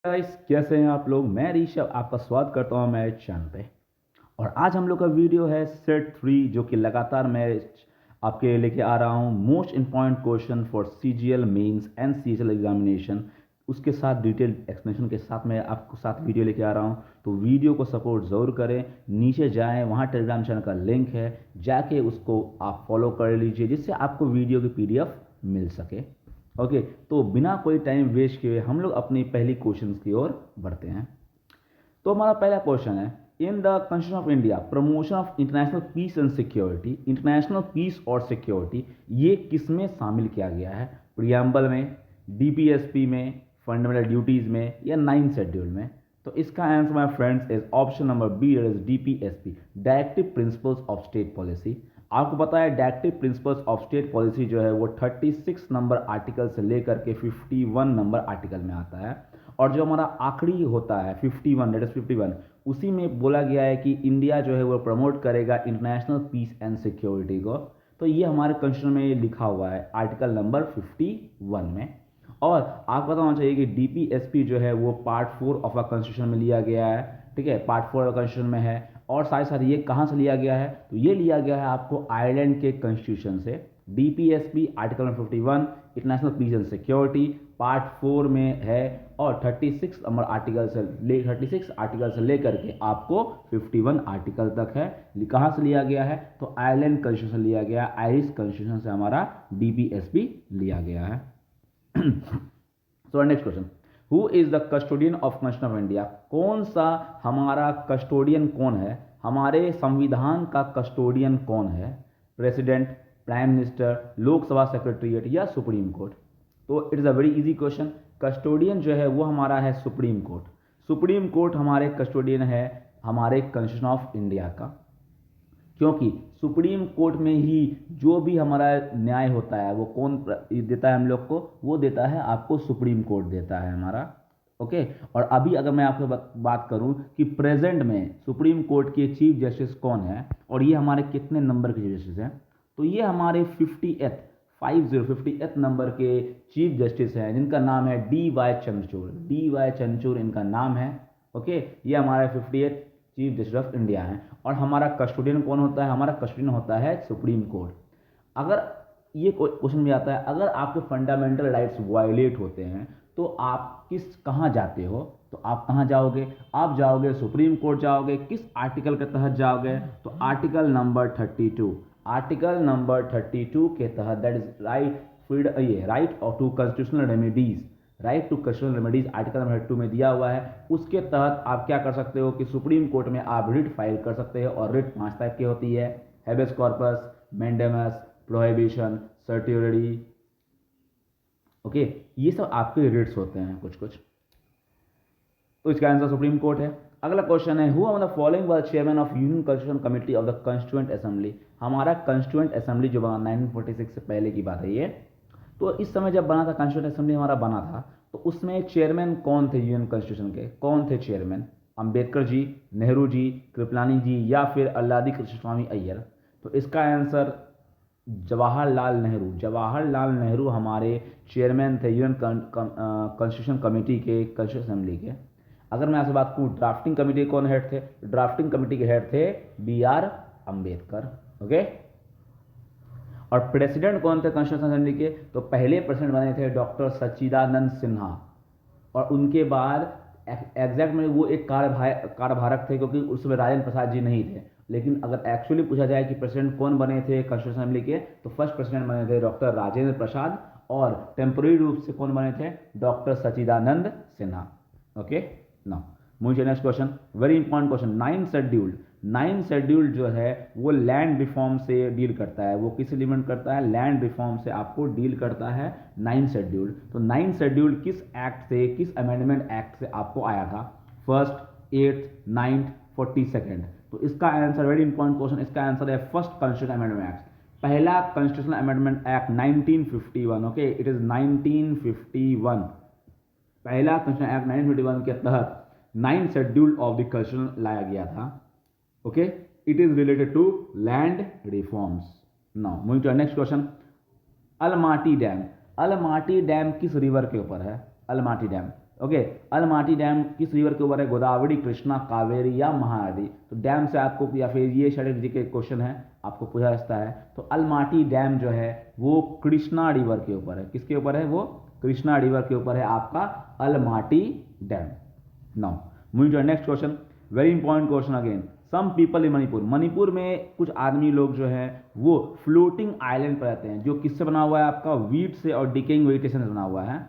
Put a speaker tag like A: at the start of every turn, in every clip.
A: Guys, कैसे हैं आप लोग। मैं ऋषभ आपका स्वागत करता हूं मेरे चैनल पे। और आज हम लोग का वीडियो है सेट 3, जो कि लगातार मैं आपके लेके आ रहा हूं most important question for CGL mains and CGL examination. उसके साथ डिटेल एक्सप्लेनेशन के साथ मैं आपको साथ वीडियो लेके आ रहा हूं। तो वीडियो को सपोर्ट ज़रूर करें, नीचे जाएं, वहां टेलीग्राम चैनल का लिंक है, जाके उसको आप फॉलो कर लीजिए जिससे आपको वीडियो की पीडीएफ मिल सके। ओके, तो बिना कोई टाइम वेस्ट किए हम लोग अपनी पहली क्वेश्चन की ओर बढ़ते हैं। तो हमारा पहला क्वेश्चन है, in the constitution of India promotion of international peace and security, international peace और सिक्योरिटी ये किस में शामिल किया गया है? प्रियम्बल में, डीपीएसपी में, फंडामेंटल ड्यूटीज में, या 9th शेड्यूल में? तो इसका answer my friends is option number B, is DPSP, directive principles of state policy. आपको पता है directive principles of state policy जो है वो 36 नंबर आर्टिकल से लेकर के 51 नंबर आर्टिकल में आता है। और जो हमारा आखिरी होता है 51, डेट इज 51, उसी में बोला गया है कि इंडिया जो है वो प्रमोट करेगा इंटरनेशनल पीस एंड सिक्योरिटी को। तो ये हमारे कॉन्स्टिट्यूशन में लिखा हुआ है आर्टिकल नंबर 51 में। और आपको पता होना चाहिए कि डीपीएसपी जो है वो पार्ट 4 ऑफ अ कॉन्स्टिट्यूशन में लिया गया है। ठीक है, पार्ट 4 ऑफ कॉन्स्टिट्यूशन में है। और साथ ही साथ ये कहाँ से लिया गया है? तो ये लिया गया है आपको आयरलैंड के कॉन्स्टिट्यूशन से। DPSP article 51 international peace and security part 4 में है। और 36 नंबर आर्टिकल से 36 आर्टिकल से लेकर के आपको 51 आर्टिकल तक है। कहाँ से लिया गया है? तो आयरलैंड कॉन्स्टिट्यूशन लिया गया है, आयरिश कॉन्स्टिट्यूशन से हमारा डीपीएसपी लिया गया है। So next question, who is the custodian of constitution of India? कौन सा हमारा कस्टोडियन कौन है? हमारे संविधान का कस्टोडियन कौन है? President, prime minister, Lok Sabha secretariat, या सुप्रीम कोर्ट? तो it is a very easy question. Custodian जो है वो हमारा है सुप्रीम कोर्ट। सुप्रीम कोर्ट हमारे कस्टोडियन है हमारे कॉन्स्टिट्यूशन ऑफ इंडिया का, क्योंकि सुप्रीम कोर्ट में ही जो भी हमारा न्याय होता है वो कौन देता है हम लोग को? वो देता है आपको सुप्रीम कोर्ट देता है हमारा। ओके, और अभी अगर मैं आपको बात करूं कि प्रेजेंट में सुप्रीम कोर्ट के चीफ जस्टिस कौन है और ये हमारे कितने नंबर के चीफ जस्टिस हैं, तो ये हमारे 50th नंबर के चीफ जस्टिस हैं जिनका नाम है D Y Chandrachud. D Y Chandrachud इनका नाम है। ओके, ये हमारे 50th chief justice of India हैं। और हमारा कस्टोडियन कौन होता है? हमारा कस्टोडियन होता है सुप्रीम कोर्ट। अगर ये क्वेश्चन भी आता है, अगर आपके फंडामेंटल राइट्स वायलेट होते हैं तो आप कहाँ जाते हो? तो आप कहाँ जाओगे? आप जाओगे सुप्रीम कोर्ट जाओगे। किस आर्टिकल के तहत जाओगे? तो आर्टिकल नंबर 32। आर्टिकल नंबर 32 के तहत, that is right to constitutional remedies, right to custodial remedies article number 2 में दिया हुआ है। उसके तहत आप क्या कर सकते हो कि सुप्रीम कोर्ट में आप रिट फाइल कर सकते हो। और रिट 5 टाइप की होती है: habeas corpus, mandamus, prohibition, certiorari. Okay, ये सब आपके रिट्स होते हैं कुछ कुछ। तो इसका आंसर सुप्रीम कोर्ट है। अगला क्वेश्चन है, who are the following was chairman of union constitution committee of the constituent assembly? हमारा कॉन्स्टिट्यूएंट असेंबली जो बना 1946 से पहले की बात है ये। तो इस समय जब बना था कॉन्स्टिट्यूएंट असेंबली हमारा बना था, तो उसमें चेयरमैन कौन थे? यूनियन कॉन्स्टिट्यूशन के कौन थे चेयरमैन? अंबेडकर जी, नेहरू जी, कृपलानी जी, या फिर अल्लादी कृष्ण स्वामी अय्यर? तो इसका आंसर जवाहरलाल नेहरू। जवाहरलाल नेहरू हमारे चेयरमैन थे यूनियन कॉन्स्टिट्यूशन कमेटी के, कॉन्स्टिट्यूशन असेंबली के। अगर मैं आपसे बात करूँ ड्राफ्टिंग कमेटी के कौन हेड थे? ड्राफ्टिंग कमेटी के हेड थे बी.आर. अंबेडकर। ओके, और प्रेसिडेंट कौन थे कॉन्स्टिट्यूशन असेंबली के? तो पहले प्रेसिडेंट बने थे डॉक्टर सच्चिदानंद सिन्हा। और उनके बाद एग्जैक्ट में वो एक कार्यभारक थे, क्योंकि उस समय राजेंद्र प्रसाद जी नहीं थे। लेकिन अगर एक्चुअली पूछा जाए कि प्रेसिडेंट कौन बने थे कॉन्स्टिट्यूशन असेंबली के, तो फर्स्ट प्रेसिडेंट बने थे डॉक्टर राजेंद्र प्रसाद। और टेम्पोररी रूप से कौन बने थे? Doctor Sachchidananda Sinha. Okay, now moving to next question, very important question. 9th schedule जो है वो लैंड रिफॉर्म से डील करता है। वो किस एलिमेंट करता है? लैंड रिफॉर्म से आपको डील करता है 9th शेड्यूल। तो 9th शेड्यूल किस एक्ट से, किस अमेंडमेंट एक्ट से आपको आया था? First, 8th, 9th, 42nd? तो इसका आंसर, वेरी इंपॉर्टेंट क्वेश्चन, इसका आंसर है फर्स्ट कॉन्स्टिट्यूशन अमेंडमेंट एक्ट। पहला constitutional amendment act 1951। Okay, it is 1951। पहला कॉन्स्टिट्यूशन एक्ट 1951 के तहत 9th schedule of the constitution लाया गया था। Okay, it is related to land reforms. Now moving to next question, Almatti dam. Almatti dam किस river के ऊपर है? Almatti dam okay, Almatti dam किस रिवर के ऊपर है? गोदावरी, कृष्णा, कावेरी या महानदी? तो डैम से आपको, या फिर ये शायद जी के क्वेश्चन है, आपको पूछा जाता है। तो अलमाटी डैम जो है वो कृष्णा रिवर के ऊपर है। किसके ऊपर है? वो कृष्णा रिवर के ऊपर है आपका Almatti dam. Now moving to next question, very important question again. Some people in Manipur, Manipur में कुछ आदमी लोग जो है वो फ्लोटिंग आइलैंड पर रहते हैं, जो किससे बना हुआ है? आपका वीट से और डिकेइंग वेजिटेशन से बना हुआ है।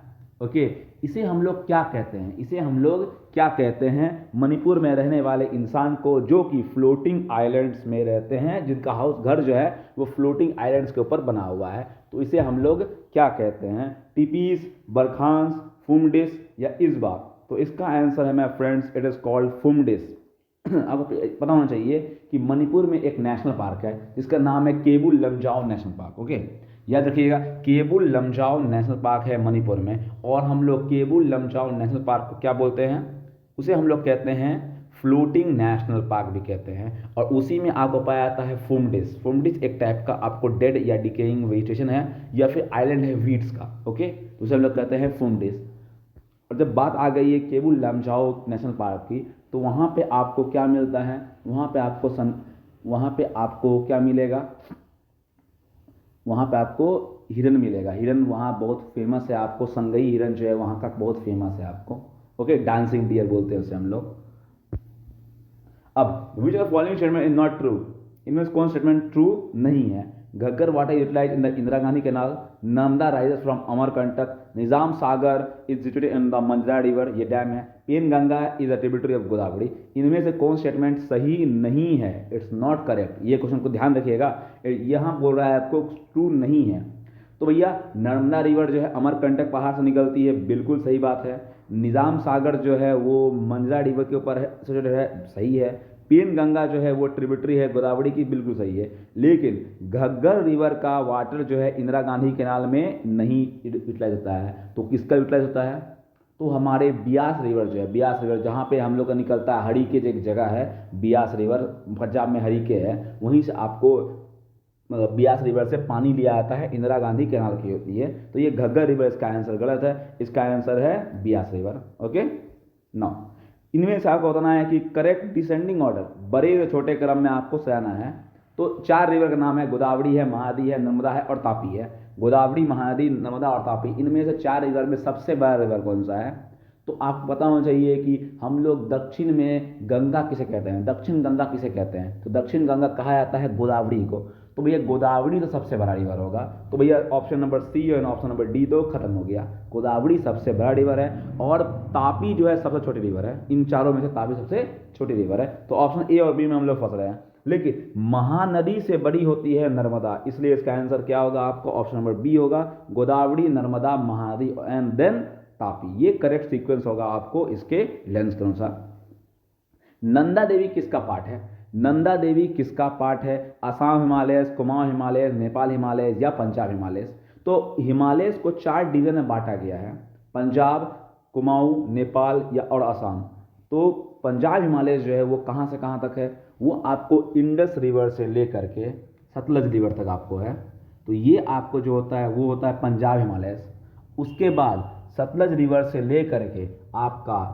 A: ओके, इसे हम लोग क्या कहते हैं? इसे हम लोग क्या कहते हैं? मणिपुर में रहने वाले इंसान को जो कि फ्लोटिंग आइलैंड्स में रहते हैं, जिनका हाउस घर जो है वो फ्लोटिंग आइलैंड्स के ऊपर बना हुआ है, तो इसे हम लोग क्या कहते हैं? टिपीस, बरखांस, फुमडिस या इस्बा? तो इसका आंसर है मेरे फ्रेंड्स, इट इज कॉल्ड फुमडिस। आपको पता होना चाहिए कि मणिपुर में एक नेशनल पार्क है जिसका नाम है Keibul Lamjao national park. Okay, याद रखिएगा, केबुल लमजाओ नेशनल पार्क है मणिपुर में, और हम लोग केबुल लमजाओ नेशनल पार्क को क्या बोलते हैं? उसे हम लोग कहते हैं फ्लोटिंग नेशनल पार्क भी कहते हैं। और उसी में आपको पाया जाता है फुमडिस। फुमडिस एक टाइप का आपको डेड या डिकेइंग वेजिटेशन है, या फिर आइलैंड है वीड्स का। ओके, तो उसे हम लोग कहते हैं फुमडिस। और जब बात आ गई है केबुल लमजाओ नेशनल पार्क की, तो वहाँ पे आपको क्या मिलता है? वहाँ पे आपको क्या मिलेगा? वहाँ पे आपको हिरन मिलेगा। हिरन वहाँ बहुत फेमस है, आपको संगई हिरन जो है वहाँ का बहुत फेमस है आपको। ओके, डांसिंग डियर बोलते हैं उसे हम लोग। अब which of the following statement is not true? इनमें से कौन स्टेटमेंट ट्रू नहीं है? Ghaggar water utilise in the Indira Gandhi canal, Narmada rises from Amarkantak, Nizam Sagar is situated in the Manjra river, ये डैम है, Penganga is a tributary of Godavari. इनमें से कौन स्टेटमेंट सही नहीं है? It's not correct. ये क्वेश्चन को ध्यान रखिएगा, यहाँ बोल रहा है आपको ट्रू नहीं है। तो भैया नर्मदा रिवर जो है अमरकंटक पहाड़ से निकलती है, बिल्कुल सही बात है। निजाम सागर जो है वो मंजरा रिवर के ऊपर है, सही है। पेन गंगा जो है वो ट्रिब्यूटरी है गोदावरी की, बिल्कुल सही है। लेकिन घग्गर रिवर का वाटर जो है इंदिरा गांधी कैनाल में नहीं यूटिलाइज होता है। तो किसका यूटिलाइज होता है? तो हमारे ब्यास रिवर जो है, ब्यास रिवर जहाँ पे हम लोग का निकलता है, हरिके जो एक जगह है ब्यास रिवर, पंजाब में हरिके है, वहीं से आपको ब्यास रिवर से पानी लिया जाता है, इंदिरा गांधी कैनाल की होती है। तो ये घग्गर रिवर इसका आंसर गलत है, इसका आंसर है ब्यास रिवर। ओके, नाउ इनमें से आपको बताना है कि करेक्ट डिसेंडिंग ऑर्डर, बड़े से छोटे क्रम में आपको सजाना है। तो 4 रिवर का नाम है, गोदावरी है, महानदी है, नर्मदा है और तापी है। गोदावरी, महानदी, नर्मदा और तापी, इनमें से 4 रिवर में सबसे बड़ा रिवर कौन सा है? तो आपको पता होना चाहिए कि हम लोग दक्षिण में गंगा किसे कहते हैं? दक्षिण गंगा किसे कहते हैं? तो दक्षिण गंगा कहा जाता है गोदावरी को। तो भैया गोदावरी तो सबसे बड़ा रिवर होगा। तो भैया ऑप्शन नंबर सी और ऑप्शन नंबर डी तो खत्म हो गया। गोदावरी सबसे बड़ा रिवर है और तापी जो है सबसे छोटी रिवर है। इन चारों में से तापी सबसे छोटी रिवर है। तो ऑप्शन ए और बी में हम लोग फंस रहे हैं। लेकिन महानदी से बड़ी होती है नर्मदा, इसलिए इसका आंसर क्या होगा? आपको ऑप्शन नंबर बी होगा, गोदावरी, नर्मदा, महानदी एंड देन तापी। ये करेक्ट सीक्वेंस होगा आपको इसके लेंस के अनुसार। नंदा देवी किसका पार्ट है? नंदा देवी किसका पार्ट है? Assam Himalayas, Kumaon Himalayas, Nepal Himalayas या पंजाब हिमालयस? तो हिमालयस को 4 डिवीजन में बांटा गया है, पंजाब, कुमाऊं, नेपाल या और असम। तो पंजाब हिमालयस जो है वो कहाँ से कहाँ तक है? वो आपको इंडस रिवर से लेकर के सतलज रिवर तक आपको है। तो ये आपको जो होता है वो होता है पंजाब हिमालयस। उसके बाद सतलज रिवर से लेकर के आपका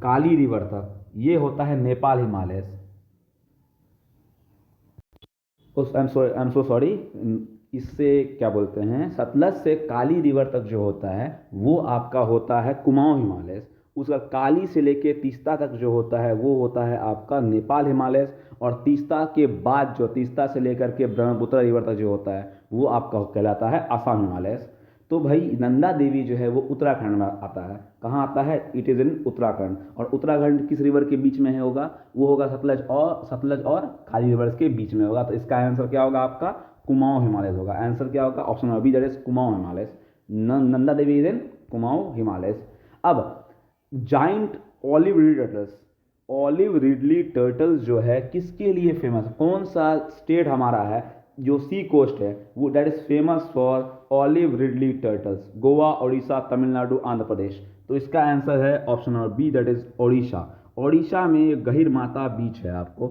A: काली रिवर तक ये होता है Nepal Himalayas. I am so sorry, इससे क्या बोलते हैं, सतलज से काली रिवर तक जो होता है वो आपका होता है कुमाऊं हिमालयस। उसका काली से लेके तीस्ता तक जो होता है वो होता है आपका नेपाल हिमालयस। और तीस्ता के बाद जो तीस्ता से लेकर के ब्रह्मपुत्र रिवर तक जो होता है वो आपका कहलाता है असम हिमालयस। तो भाई नंदा देवी जो है वो उत्तराखंड में आता है। कहाँ आता है? It is in Uttarakhand. और उत्तराखंड किस रिवर के बीच में है होगा? वो होगा सतलज और काली रिवर्स के बीच में होगा। तो इसका आंसर क्या होगा? आपका कुमाऊं हिमालयस होगा। आंसर क्या होगा? Option number B, that is Kumaon Himalayas. Nanda Devi is in Kumaon Himalayas. अब giant olive ridley turtles, olive ridley turtles जो है किसके लिए फेमस? कौन सा स्टेट हमारा है जो सी कोस्ट है वो that is famous for olive ridley turtles? Goa, Orissa, Tamil Nadu, Andhra Pradesh. तो इसका आंसर है option number B, that is Odisha. Odisha में गहीर माता बीच है आपको,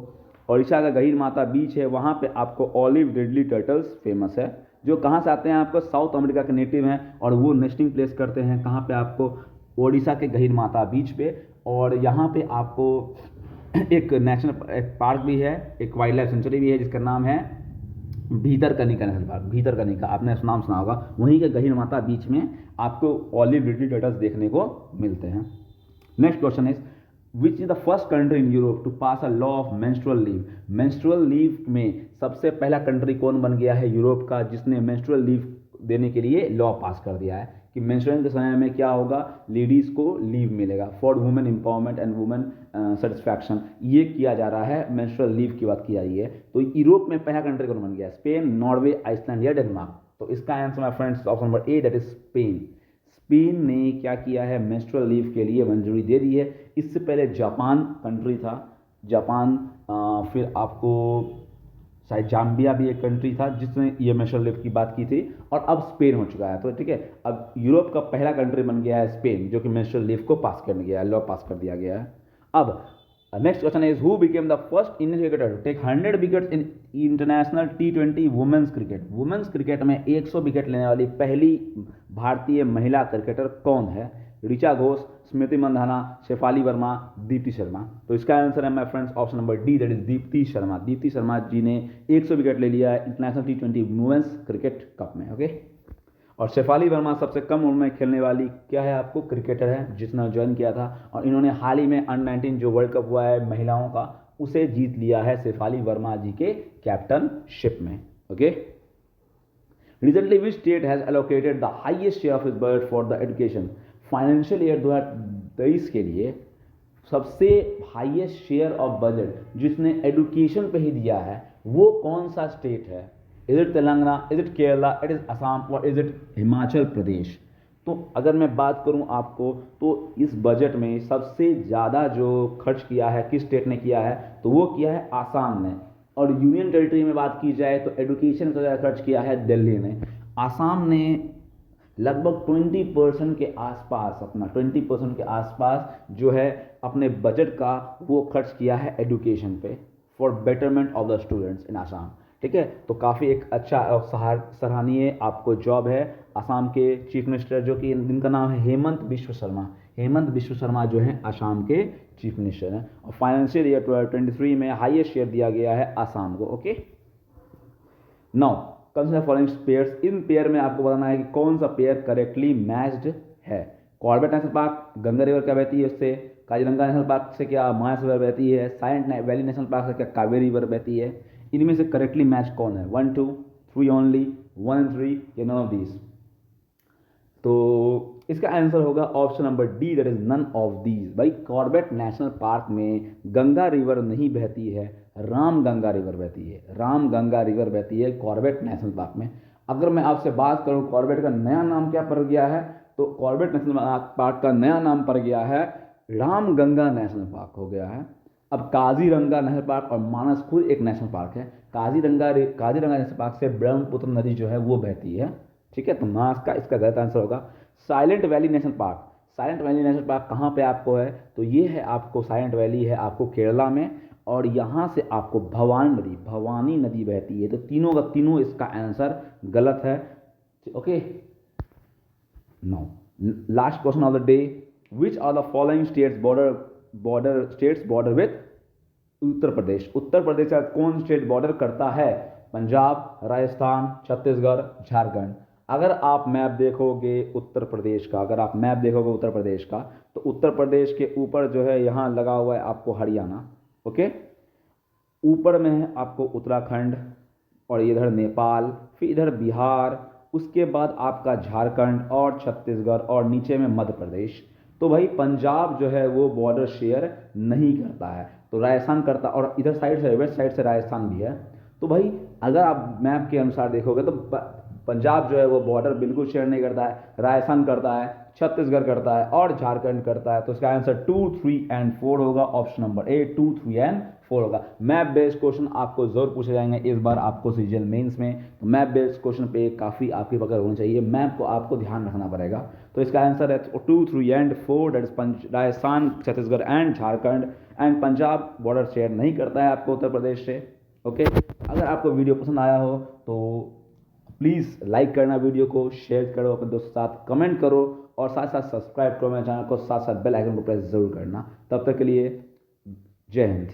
A: ओडिशा का गहीर माता बीच है, वहाँ पे आपको ऑलिव रिडली टर्टल्स फेमस है। जो कहाँ से आते हैं? आपको साउथ अमेरिका के नेटिव हैं और वो नेस्टिंग प्लेस करते हैं कहाँ पे? आपको ओडिशा के गहीर माता बीच पे। और यहाँ पे आपको एक नेशनल एक पार्क भी है, एक वाइल्ड लाइफ सेंचुरी भी है जिसका नाम है भीतरकनिका नेशनल पार्क। भीतरकनिका आपने नाम सुना होगा। वहीं के गहीर माता बीच में आपको ऑलिव रिडली टर्टल्स देखने को मिलते हैं। Next question is which is the first country in Europe to pass a law of menstrual leave. Menstrual leave में सबसे पहला कंट्री कौन बन गया है यूरोप का जिसने मेंस्ट्रुअल लीव देने के लिए लॉ पास कर दिया है कि मेंस्ट्रुएशन के समय में क्या होगा, लेडीज को लीव मिलेगा for women empowerment and women satisfaction. ये किया जा रहा है, मेंस्ट्रुअल लीव की बात की जा रही है। तो यूरोप में पहला कंट्री कौन बन गया, स्पेन, नॉर्वे, आइसलैंड या डेनमार्क। तो इसका answer my friends option number A that is Spain. Spain ने क्या किया है, मेंस्ट्रुअल लीव के लिए मंजूरी दे दी है। इससे पहले जापान कंट्री था, जापान, फिर आपको शायद जाम्बिया भी एक कंट्री था जिसने ये मेंस्ट्रुअल लीव की बात की थी, और अब स्पेन हो चुका है। तो ठीक है, अब यूरोप का पहला कंट्री बन गया है स्पेन जो कि मेंस्ट्रुअल लीव को पास कर गया है, लॉ पास कर दिया गया है। अब next question is who became the first Indian cricketer to take 100 wickets in international T20 women's cricket. Women's cricket में 100 विकेट लेने वाली पहली भारतीय महिला क्रिकेटर कौन है। ऋचा घोष, स्मृति मंधाना, शेफाली वर्मा, दीप्ति शर्मा। तो इसका आंसर है my friends option number D that is Deepti Sharma. Deepti Sharma ji ने 100 विकेट ले लिया है international T20 women's cricket cup में। ओके, और शेफाली वर्मा सबसे कम उम्र में खेलने वाली क्या है आपको क्रिकेटर है जिसने ज्वाइन किया था, और इन्होंने हाल ही में अंडर-19 जो वर्ल्ड कप हुआ है महिलाओं का उसे जीत लिया है शेफाली वर्मा जी के कैप्टनशिप में। Okay, recently which state has allocated the highest share of its budget for the education. Financial year 2023 के लिए सबसे हाईएस्ट शेयर ऑफ बजट जिसने एजुकेशन पे ही दिया है वो कौन सा स्टेट है। Is it Telangana, is it Kerala, it is Assam और इज इट हिमाचल प्रदेश। तो अगर मैं बात करूं आपको तो इस बजट में सबसे ज़्यादा जो खर्च किया है किस स्टेट ने किया है, तो वो किया है आसाम ने। और यूनियन टेरिटरी में बात की जाए तो एजुकेशन का ज़्यादा खर्च किया है दिल्ली ने। आसाम ने लगभग 20% के आसपास, अपना 20% के आसपास जो है अपने बजट का वो खर्च किया है एजुकेशन पे for betterment of the students in Assam. ठीक है, तो काफ़ी एक अच्छा और सराहनीय आपको जॉब है। आसाम के चीफ मिनिस्टर जो कि जिनका नाम है हेमंत बिश्व शर्मा, हेमंत बिश्व शर्मा जो है आसाम के चीफ मिनिस्टर हैं। और फाइनेंशियल ईयर 2023 में हाईएस्ट शेयर दिया गया है आसाम को। Okay, now consider following pairs. In pair में आपको बताना है कि कौन सा पेयर करेक्टली मैच्ड है। Corbett national park Ganga river क्या बहती है उससे, काजीरंगा नेशनल पार्क से क्या मानस रिवर बहती है, साइलेंट वैली नेशनल पार्क से क्या कावेरी रिवर बहती है। इनमें से करेक्टली मैच कौन है, 1 2 3 ओनली, 1 and 3 या नन ऑफ दीज। तो इसका आंसर होगा option number D that is none of these. भाई कॉर्बेट नेशनल पार्क में गंगा रिवर नहीं बहती है, राम गंगा रिवर बहती है, राम गंगा रिवर बहती है कॉर्बेट नेशनल पार्क में। अगर मैं आपसे बात करूं कॉर्बेट का नया नाम क्या पड़ गया है, तो कॉर्बेट नेशनल पार्क का नया नाम पड़ गया है राम गंगा नेशनल पार्क हो गया है। अब काजीरंगा नेशनल पार्क और मानस खुद एक नेशनल पार्क है। काजीरंगा नेशनल पार्क से ब्रह्मपुत्र नदी जो है वो बहती है। ठीक है, तो मानस का इसका गलत आंसर होगा silent valley national park. Silent valley national park कहाँ पे आपको है, तो ये है आपको साइलेंट वैली है आपको केरला में, और यहाँ से आपको भवानी नदी बहती है। तो तीनों का तीनों इसका आंसर गलत है। Okay, now last question of the day, which are the following states border with Uttar Pradesh. Uttar Pradesh का कौन स्टेट बॉर्डर करता है, पंजाब, राजस्थान, छत्तीसगढ़, झारखंड। अगर आप मैप देखोगे उत्तर प्रदेश का, अगर आप मैप देखोगे उत्तर प्रदेश का, तो उत्तर प्रदेश के ऊपर जो है यहाँ लगा हुआ है आपको हरियाणा। ओके, ऊपर में है आपको उत्तराखंड, और इधर नेपाल, फिर इधर बिहार, उसके बाद आपका झारखंड और छत्तीसगढ़, और नीचे में मध्य प्रदेश। तो भाई पंजाब जो है वो बॉर्डर शेयर नहीं करता है, तो राजस्थान करता, और इधर साइड से वेस्ट साइड से राजस्थान भी है। तो भाई अगर आप मैप के अनुसार देखोगे तो पंजाब जो है वो बॉर्डर बिल्कुल शेयर नहीं करता है, राजस्थान करता है, छत्तीसगढ़ करता है और झारखंड करता है। तो इसका आंसर 2, 3 and 4 होगा, ऑप्शन नंबर ए 2, 3 and 4 होगा। मैप बेस्ड क्वेश्चन आपको जरूर पूछे जाएंगे इस बार आपको सीजीएल मेंस में, तो मैप बेस्ड क्वेश्चन पे काफ़ी आपकी पकड़ होनी चाहिए, मैप को आपको ध्यान रखना पड़ेगा। तो इसका आंसर है 2, 3 and 4 that is Rajasthan, Chhattisgarh and Jharkhand. And Punjab border share नहीं करता है आपको उत्तर प्रदेश से। ओके, अगर आपको वीडियो पसंद आया हो तो प्लीज़ लाइक करना, वीडियो को शेयर करो अपने दोस्तों के साथ, कमेंट करो और साथ साथ सब्सक्राइब करो मेरे चैनल को, साथ साथ बेल आइकन को प्रेस ज़रूर करना। तब तक के लिए जय हिंद।